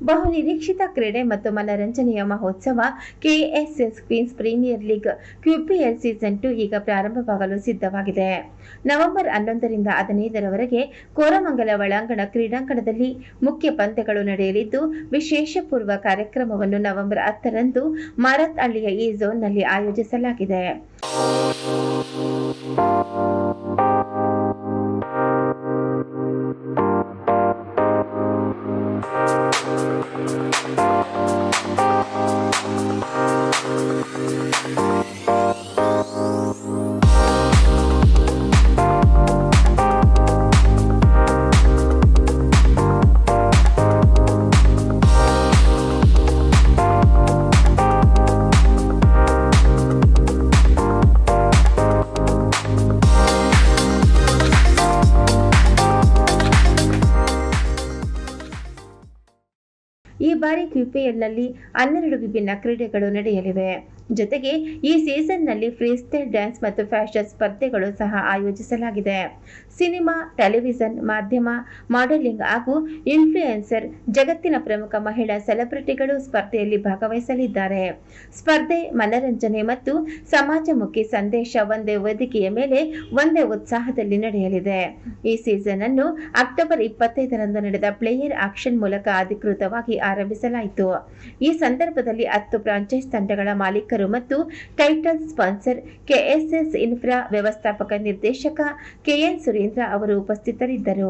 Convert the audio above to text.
ಬಹುನಿರೀಕ್ಷಿತ ಕ್ರೀಡೆ ಮತ್ತು ಮನರಂಜನೆಯ ಮಹೋತ್ಸವ KSS Queens Premier League QPL season 2 ಈಗ ಪ್ರಾರಂಭವಾಗಲು ಸಿದ್ಧವಾಗಿದೆ. ನವೆಂಬರ್ 11ರಿಂದ 15ರವರೆಗೆ ಕೋರಮಂಗಲ ಒಳಾಂಗಣ ಕ್ರೀಡಾಂಗಣದಲ್ಲಿ ಮುಖ್ಯ ಪಂದ್ಯಗಳು ನಡೆಯಲಿದ್ದು, ವಿಶೇಷ ಪೂರ್ವ ಕಾರ್ಯಕ್ರಮವನ್ನು ನವೆಂಬರ್ 10ರಂದು ಮಾರತ್ಹಳ್ಳಿಯ ಈ ಝೋನ್ನಲ್ಲಿ ಆಯೋಜಿಸಲಾಗಿದೆ. ಈ ಬಾರಿ QPLನಲ್ಲಿ 12 ವಿಭಿನ್ನ ಕ್ರೀಡೆಗಳು ನಡೆಯಲಿವೆ. ಜೊತೆಗೆ ಈ ಸೀಸನ್ನಲ್ಲಿ ಫ್ರೀ ಸ್ಟೈಲ್ ಡ್ಯಾನ್ಸ್ ಮತ್ತು ಫ್ಯಾಷನ್ ಸ್ಪರ್ಧೆಗಳು ಸಹ ಆಯೋಜಿಸಲಾಗಿದೆ. ಸಿನಿಮಾ, ಟೆಲಿವಿಷನ್, ಮಾಧ್ಯಮ, ಮಾಡೆಲಿಂಗ್ ಹಾಗೂ ಇನ್ಫ್ಲೂಯೆನ್ಸರ್ ಜಗತ್ತಿನ ಪ್ರಮುಖ ಮಹಿಳಾ ಸೆಲೆಬ್ರಿಟಿಗಳು ಸ್ಪರ್ಧೆಯಲ್ಲಿ ಭಾಗವಹಿಸಲಿದ್ದಾರೆ. ಸ್ಪರ್ಧೆ, ಮನರಂಜನೆ ಮತ್ತು ಸಮಾಜಮುಖಿ ಸಂದೇಶ ಒಂದೇ ವೇದಿಕೆಯ ಮೇಲೆ ಒಂದೇ ಉತ್ಸಾಹದಲ್ಲಿ ನಡೆಯಲಿದೆ. ಈ ಸೀಸನ್ ಅನ್ನು ಅಕ್ಟೋಬರ್ 25ರಂದು ನಡೆದ ಪ್ಲೇಯರ್ ಆಕ್ಷನ್ ಮೂಲಕ ಅಧಿಕೃತವಾಗಿ ಆರಂಭಿಸಲಾಯಿತು. ಈ ಸಂದರ್ಭದಲ್ಲಿ 10 ಫ್ರಾಂಚೈಸ್ ತಂಡಗಳ ಮಾಲೀಕರು ಮತ್ತು ಟೈಟಲ್ ಸ್ಪಾನ್ಸರ್ ಕೆಎಸ್ಎಸ್ ಇನ್ಫ್ರಾ ವ್ಯವಸ್ಥಾಪಕ ನಿರ್ದೇಶಕ KN ಸುರೇಂದ್ರ ಅವರು ಉಪಸ್ಥಿತರಿದ್ದರು.